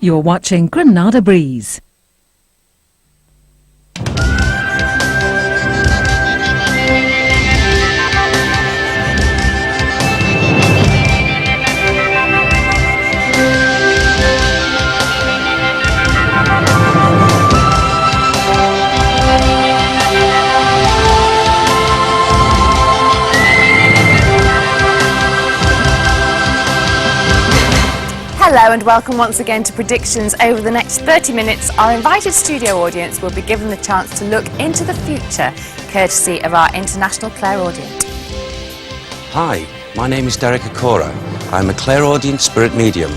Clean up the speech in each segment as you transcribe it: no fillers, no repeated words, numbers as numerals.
You're watching Granada Breeze. Hello and welcome once again to Predictions. Over the next 30 minutes, our invited studio audience will be given the chance to look into the future, courtesy of our international clairaudient. Hi, my name is Acorah. I'm a clairaudient spirit medium.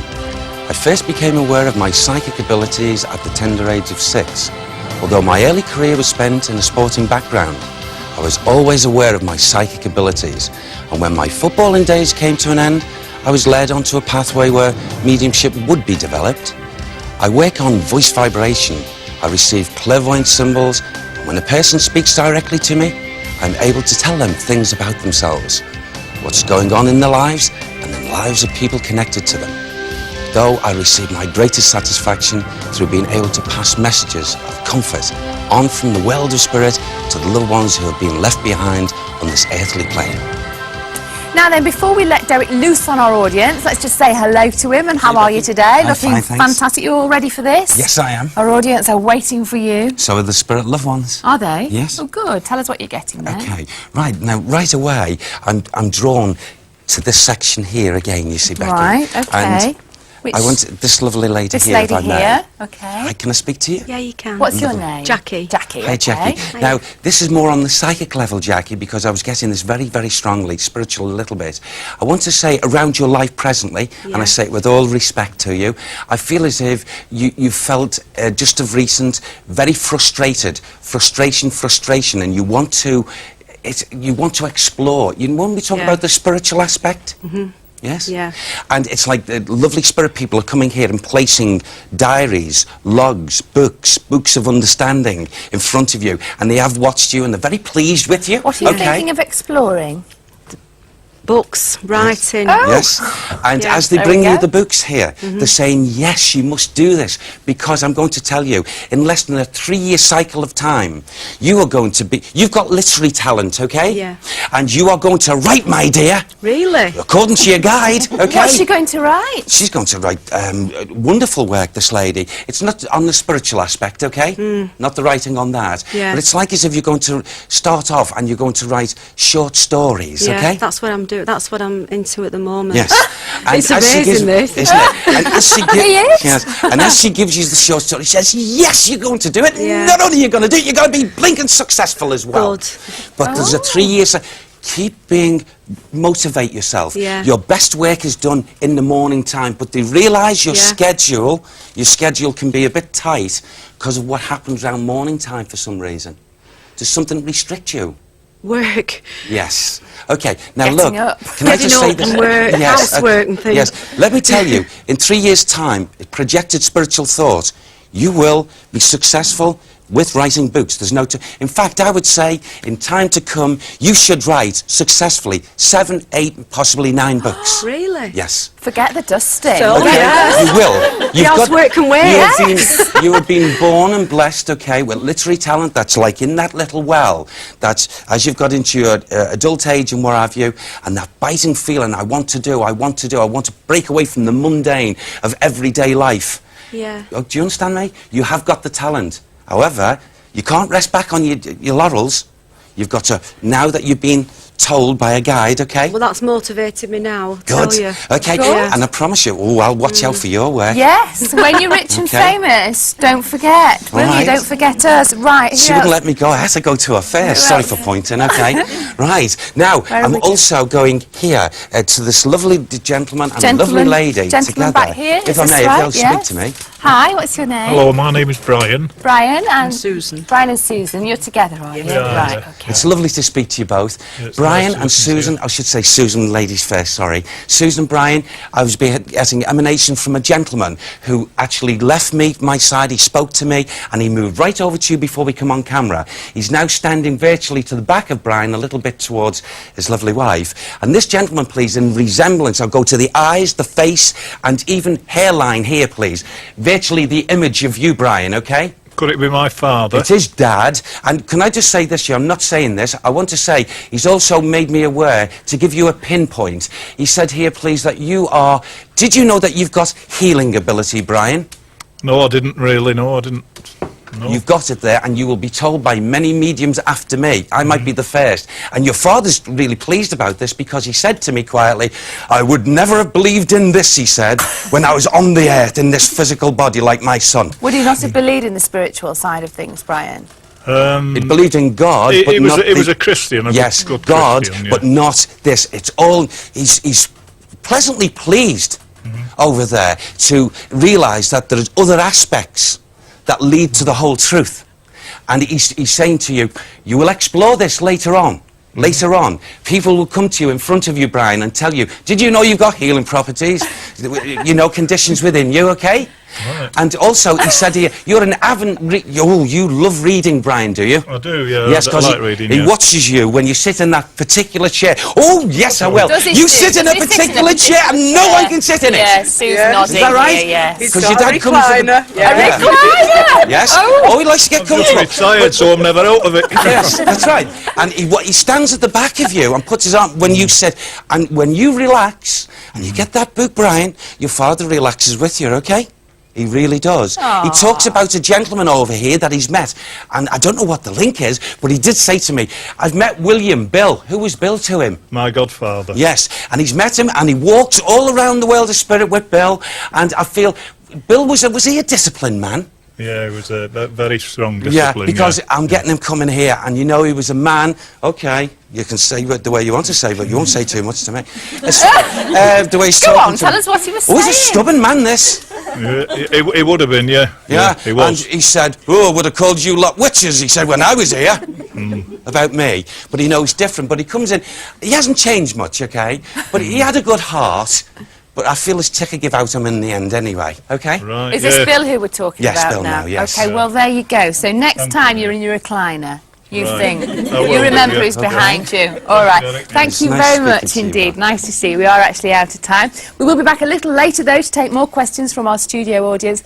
I first became aware of my psychic abilities at the tender age of 6. Although my early career was spent in a sporting background, I was always aware of my psychic abilities, and when my footballing days came to an end, I was led onto a pathway where mediumship would be developed. I work on voice vibration. I receive clairvoyant symbols. When a person speaks directly to me, I'm able to tell them things about themselves, what's going on in their lives and the lives of people connected to them. Though I receive my greatest satisfaction through being able to pass messages of comfort on from the world of spirit to the loved ones who have been left behind on this earthly plane. Now then, before we let Derek loose on our audience, let's just say hello to him. And how are you today? I'm Looking fine, thanks. fantastic. You all ready for this? Yes, I am. Our audience are waiting for you. So are the spirit loved ones. Are they? Yes. Oh, good. Tell us what you're getting then. Okay, right, now, right away, I'm drawn to this section here again, you see, Becky. Right, okay. And Which, I want this lovely lady this here, lady if I may. here, okay. Hi, can I speak to you? Yeah, you can. What's your name? Jackie. Jackie, Hi, okay. Jackie. Now, this is more on the psychic level, Jackie, because I was getting this very, very strongly, spiritual a little bit. I want to say around your life presently, and I say it with all respect to you, I feel as if you felt just of recent very frustrated, frustration, and you want to explore. You want me to talk about the spiritual aspect? Mm-hmm. Yes? Yeah. And it's like the lovely spirit people are coming here and placing diaries, logs, books of understanding in front of you, and they have watched you and they're very pleased with you. What are you thinking of exploring? Books, writing. Yes. Oh. Yes, and as they bring you the books here, they're saying, yes, you must do this, because I'm going to tell you, in less than a 3-year cycle of time, you are going to be, you've got literary talent, okay? Yeah. And you are going to write, my dear. Really? According to your guide, okay? What's she going to write? She's going to write wonderful work, this lady. It's not on the spiritual aspect, okay? Not the writing on that. Yeah. But it's like as if you're going to start off and you're going to write short stories, Yeah, okay? that's what I'm doing. That's what I'm into at the moment. Yes. And It's as she amazing, gives, this. isn't it? And as she Yes. yes, and as she gives you the short story, she says, yes, you're going to do it. Yeah. Not only are you going to do it, you're going to be blinking successful as well. Good. But there's a 3-year motivate yourself. Yeah. Your best work is done in the morning time, but they realise your schedule can be a bit tight because of what happens around morning time for some reason. Does something restrict you? Work. Yes. Okay. Now Getting look. up. Can I just say Getting this? up and work, housework and things. Yes. Let me tell you. In 3 years' time, projected spiritual thought, you will be successful with writing books. There's no. In fact, I would say, in time to come, you should write successfully 7, 8, possibly 9 books. Really? Yes. Forget the dusting. So, Okay, yeah. you will. The housework can wait. You have been born and blessed, okay, with literary talent that's like in that little well, that's as you've got into your adult age and what have you, and that biting feeling, I want to break away from the mundane of everyday life. Yeah. Oh, do you understand me? You have got the talent. However, you can't rest back on your laurels. You've got to, now that you've been told by a guide, okay? Well, that's motivated me now. I'll Good. Tell you. Okay, Good. and I promise you, I'll watch out for your work. Yes, when you're rich and Okay. famous, don't forget, will Right. you? Don't forget us. Right, She wouldn't let me go. I had to go to her first. Sorry for pointing, okay? Right. Now, I'm wicked. also going here to this lovely gentleman and a lovely lady Gentleman together. back here, If is I this may, if right? they'll Yes. speak to me. Hi, what's your name? Hello, my name is Brian. Brian and Susan. Brian and Susan, you're together, are you? We are, Right, yeah. okay. It's lovely to speak to you both. It's Brian, Brian and Susan, I should say Susan, ladies first, sorry. Susan, Brian, I was getting emanation from a gentleman who actually left me my side, he spoke to me, and he moved right over to you before we come on camera. He's now standing virtually to the back of Brian, a little bit towards his lovely wife. And this gentleman, please, in resemblance, I'll go to the eyes, the face, and even hairline here, please. Virtually the image of you, Brian, okay? Could it be my father? It is Dad, and can I just say this here, I'm not saying this, I want to say he's also made me aware to give you a pinpoint. He said here, please, that you are... Did you know that you've got healing ability, Brian? No, I didn't really, no, I didn't. No. You've got it there, and you will be told by many mediums after me. I might be the first. And your father's really pleased about this because he said to me quietly, I would never have believed in this, he said, when I was on the earth in this physical body like my son. Would he not have believed in the spiritual side of things, Brian? He believed in God, but he not... He was a Christian, a yes, good God, Christian, yeah. but not this. It's all... He's pleasantly pleased over there to realise that there's other aspects that lead to the whole truth. And he's saying to you, you will explore this later on. Later on, people will come to you in front of you, Brian, and tell you, did you know you've got healing properties? You know, conditions within you, okay? Right. And also, he said here, you're an avid... you love reading, Brian, do you? I do, yeah. Yes, I because like reading, he watches you when you sit in that particular chair. Oh, yes, I will. You sit in a particular chair and no one can sit in it. Yes, Susan nodding. Is that right? Here, yes. Because your dad comes... A recliner! Yes. Oh, he likes to get I'm just comfortable. retired, so I'm never out of it. Yes, that's right. And he stands at the back of you and puts his arm... When you said... And when you relax and you get that book, Brian, your father relaxes with you, okay? He really does. Aww. He talks about a gentleman over here that he's met, and I don't know what the link is, but he did say to me, I've met Bill. Who was Bill to him? My godfather. Yes, and he's met him, and he walks all around the world of spirit with Bill, and I feel, Bill, was he a disciplined man? Yeah, he was a very strong discipline. Yeah, because I'm getting him coming here, and you know he was a man. Okay, you can say it the way you want to say, but you won't say too much to me. The way he's Go talking on, to tell me. us what he was saying. Oh, he's a stubborn man, this. Yeah, he would have been, yeah. Yeah, he was. and he said, oh, I would have called you lot witches, he said, when I was here, about me. But he knows different, but he comes in, he hasn't changed much, okay? But he had a good heart, but I feel his ticker give out him in the end anyway, okay? Right, Is this Bill who we're talking Yes, about Bill now? now, yes. Okay, well, there you go. So next Thank time you. you're in your recliner, you Right. think, I will you remember do, yeah. who's behind you. All right. Yeah, Thank it's you nice very speaking much to you, indeed. Mark. Nice to see you. We are actually out of time. We will be back a little later, though, to take more questions from our studio audience.